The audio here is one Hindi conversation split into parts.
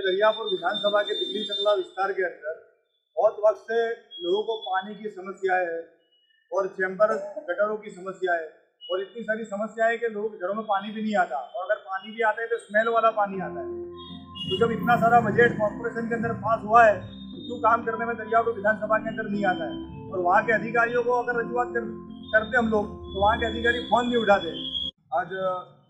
के दरियापुर विधानसभा के दिल्ली चकला विस्तार के अंदर बहुत वक्त से लोगों को पानी की समस्या है और चैम्बर गटरों की समस्या है और इतनी सारी समस्या है कि लोग घरों में पानी भी नहीं आता और अगर पानी भी आता है तो स्मेल वाला पानी आता है। तो जब इतना सारा बजट कॉर्पोरेशन के अंदर पास हुआ है तो क्यों काम करने में दरियापुर विधानसभा के अंदर नहीं आता है और वहाँ के अधिकारियों को अगर रजूआत करते हम लोग तो वहाँ के अधिकारी फोन नहीं उठाते। आज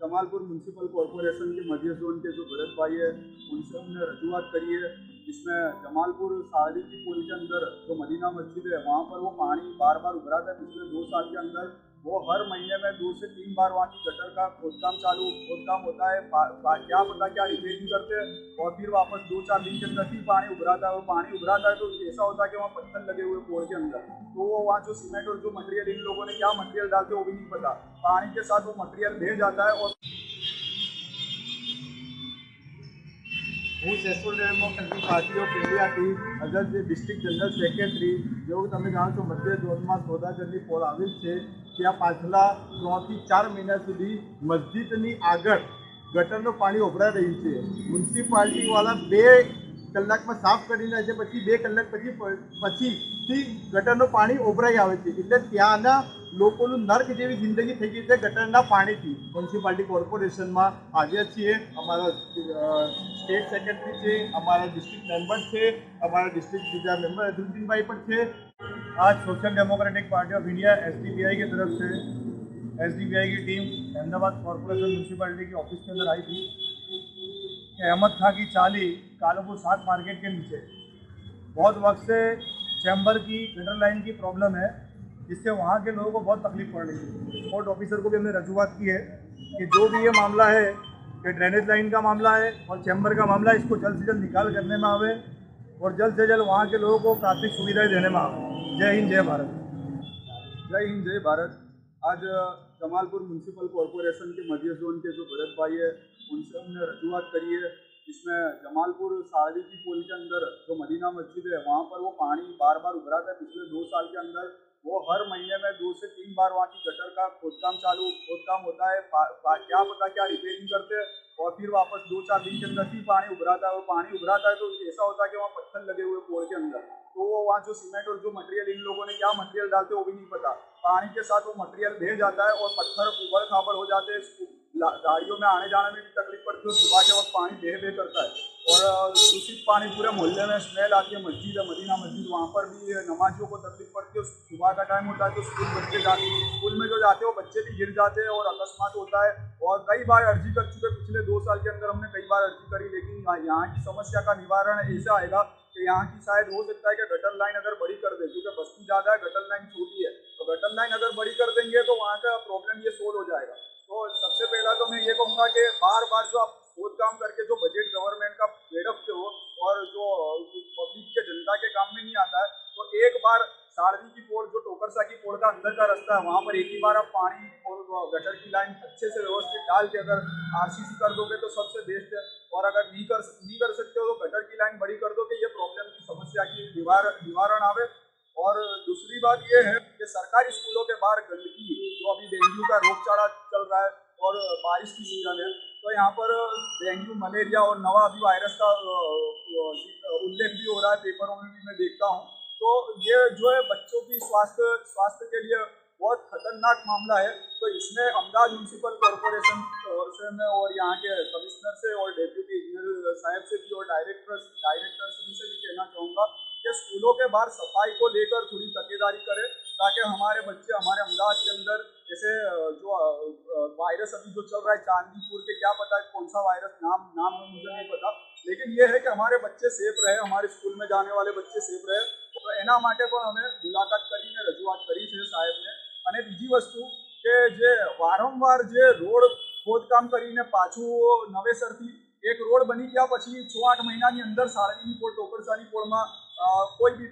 जमालपुर म्यूनसिपल कॉर्पोरेशन के मध्य जोन के जो भरत भाई है उनसे हमने रजूआत करी है, जिसमें जमालपुर साड़ी की पुल के अंदर जो मदीना मस्जिद है वहाँ पर वो पानी बार बार उभरा था। पिछले 2 साल के अंदर वो हर महीने में 2 से 3 बार वहाँ की गटर का खोदकाम होता है। क्या पता क्या रिपेयरिंग करते हैं और फिर वापस 2-4 दिन के अंदर फिर पानी उभराता है और पानी उभराता है तो ऐसा होता है कि वहाँ पत्थर लगे हुए पोल के अंदर, तो वो वहाँ जो सीमेंट और जो मटेरियल इन लोगों ने क्या मटेरियल डालते वो भी नहीं पता, पानी के साथ वो मटेरियल बह जाता है। और હું સેસોલ ડેમોક્રેટિક પાર્ટી ઓફ ઇન્ડિયાથી અગર જે ડિસ્ટ્રિક્ટ જનરલ સેક્રેટરી જેવું તમે જાણો છો મધ્ય ઝોનમાં સોદાગરની પોલ આવેલ છે ત્યાં પાછલા 3 થી 4 મહિના સુધી મસ્જિદની આગળ ગટરનું પાણી ઉભરાઈ રહ્યું છે। મ્યુનિસિપાલિટીવાળા 2 કલાકમાં સાફ કરી લે છે, પછી 2 કલાક પછીથી ગટરનું પાણી ઉભરાઈ આવે છે, એટલે ત્યાંના લોકોનું નર્ક જેવી જિંદગી થઈ ગઈ છે ગટરના પાણીથી। મ્યુનિસિપાલિટી કોર્પોરેશનમાં હાજર છીએ, અમારા સ્ટેટ સેક્રેટરી છે, અમારા ડિસ્ટ્રિક્ટ મેમ્બર છે, અમારા ડિસ્ટ્રિક્ટ બીજા મેમ્બર અઝરુદ્દીનભાઈ પણ છે। आज social democratic party of India SDPI की तरफ से SDPI की टीम अहमदाबाद कॉर्पोरेशन म्यूनसिपालिटी के ऑफिस के अंदर आई थी कि अहमद खां की चाली कालूपुर साग मार्केट के नीचे बहुत वक्त से चैम्बर की गटर लाइन की प्रॉब्लम है, जिससे वहाँ के लोगों को बहुत तकलीफ पड़ रही है। कोर्ट ऑफिसर को भी हमने रजूआत की है कि जो भी ये मामला है कि ड्रेनेज लाइन का मामला है और चैम्बर का मामला है, इसको जल्द से जल्द निकाल करने में आवे और जल्द से जल्द वहाँ के लोगों को प्राथमिक सुविधाएं देने में आवे। जय हिंद, जय भारत। जय हिंद, जय भारत। आज जमालपुर म्यूनसिपल कॉर्पोरेशन के मध्य जोन के जो भरत भाई है उनसे हमने रजूआत करी है, जिसमें जमालपुर साड़ी की पुल के अंदर जो मदीना मस्जिद है वहाँ पर वो पानी बार बार उभरा था। पिछले 2 साल के अंदर वो हर महीने में 2 से 3 बार वहाँ की गटर का खोदकाम होता है। क्या पता क्या रिपेयरिंग करते हैं और फिर वापस 2-4 दिन के अंदर फिर पानी उभराता है और पानी उभराता है तो ऐसा होता है कि वहाँ पत्थर लगे हुए पोल के अंदर, तो वो वहाँ जो सीमेंट और जो मटेरियल इन लोगों ने क्या मटेरियल डालते वो भी नहीं पता, पानी के साथ वो मटेरियल बह जाता है और पत्थर उबड़ खाबड़ हो जाते हैं। गाड़ियों में आने जाने में भी तकलीफ पड़ती है, सुबह के वक्त पानी बह करता है और दूषित पानी पूरे मोहल्ले में स्मेल आती है। मस्जिद है मदीना मस्जिद, वहाँ पर भी नमाजियों को तकलीफ पड़ती है। सुबह का टाइम होता है तो स्कूल में जो जाते हैं वो बच्चे भी गिर जाते हैं और अकस्मात होता है। और कई बार अर्जी कर चुके, पिछले 2 साल के अंदर हमने कई बार अर्जी करी, लेकिन यहाँ की समस्या का निवारण ऐसा आएगा कि यहाँ की शायद हो सकता है कि गटर लाइन अगर बड़ी कर दे, क्योंकि बस्ती ज़्यादा है, गटर लाइन छोटी है, तो गटर लाइन अगर बड़ी कर देंगे तो वहाँ का प्रॉब्लम ये सोल्व हो जाएगा। तो सबसे पहला तो मैं ये कहूँगा कि बार बार जो आप खोद काम करके जो बजट गवर्नमेंट का वेड़फते हो और जो पब्लिक के जनता के काम में नहीं आता है, तो एक बार साड़वी की पोल जो टोकरसा की पोल का अंदर का रास्ता है वहाँ पर एक ही बार आप पानी और गटर की लाइन अच्छे से व्यवस्थित डाल के अगर RCC कर दोगे तो सबसे बेस्ट है। और अगर नहीं कर सकते हो तो गटर की लाइन बड़ी कर दो कि ये प्रॉब्लम की समस्या की निवारण आवे। और दूसरी बात ये है कि सरकारी स्कूलों के बाहर गंदगी, जो अभी डेंगू का रोगचाड़ा चल रहा है और बारिश की सीजन है, तो यहाँ पर डेंगू, मलेरिया और नवा अभी वायरस का उल्लेख भी हो रहा है, पेपरों में भी मैं देखता हूँ। तो ये जो है बच्चों की स्वास्थ्य के लिए बहुत खतरनाक मामला है। तो इसमें अहमदाबाद म्यूनसिपल कॉर्पोरेशन से मैं और यहाँ के कमिश्नर से और डेप्यूटी इंजीनियर साहब से भी और डायरेक्टर से भी कहना चाहूँगा कि स्कूलों के बाहर सफाई को लेकर थोड़ी तकेदारी करें, ताकि हमारे बच्चे हमारे अहमदाबाद के अंदर जैसे जो वायरस अभी जो चल रहा है चांदीपुर के, क्या पता है कौन सा वायरस, नाम मुझे नहीं पता, लेकिन ये है कि हमारे बच्चे सेफ रहे, हमारे स्कूल में जाने वाले बच्चे सेफ रहे। तो एना माटे पण हमें मुलाकात करीने रजूआत करी है साहेब ने। અને બીજી વસ્તુ કે જે વારંવાર જે રોડ ખોદકામ કરીને પાછું નવેસરથી એક રોડ બની ગયા પછી 6-8 મહિનાની અંદર સાળવીની પોળ, ટોકરસાની પોળમાં કોઈ બી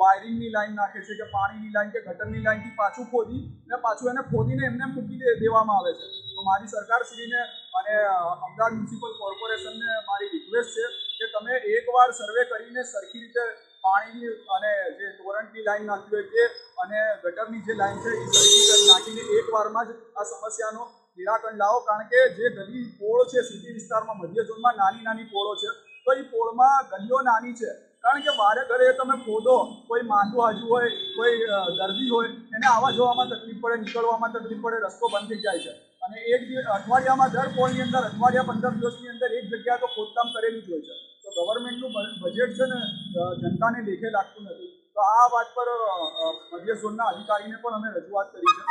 વાયરિંગની લાઈન નાખે છે કે પાણીની લાઈન કે ગટરની લાઈનથી પાછું ખોદીને એમને મૂકી દેવામાં આવે છે। તો મારી સરકારશ્રીને અને અમદાવાદ મ્યુનિસિપલ કોર્પોરેશનને મારી રિક્વેસ્ટ છે કે તમે એકવાર સર્વે કરીને સરખી રીતે પાણીની અને જે ટોરન્ટની લાઈન નાખી હોય તે અને ગટરની જે લાઈન છે એ સરખી નાખીને એકવારમાં જ આ સમસ્યાનો નિરાકરણ લાવો। કારણ કે જે ગલી પોળો છે સિટી વિસ્તારમાં મધ્ય ઝોનમાં નાની પોળો છે, તો એ પોળમાં એમાં ગલીઓ નાની છે, કારણ કે વારે ઘરે તમે ખોદો, કોઈ માંદું હાજુ હોય, કોઈ દર્દી હોય, એને આવવા જવામાં તકલીફ પડે, નીકળવામાં તકલીફ પડે, રસ્તો બંધ થઈ જાય છે. અને અઠવાડિયામાં દર પોળની અંદર, અઠવાડિયા 15 દિવસની અંદર એક જગ્યા તો ખોદકામ કરેલું જ હોય છે. તો ગવર્મેન્ટનું બજેટ છે ને જનતાને લેખે લાગતું નથી. તો આ વાત પર મધ્ય ઝોનના અધિકારીને પણ અમે રજૂઆત કરી છે.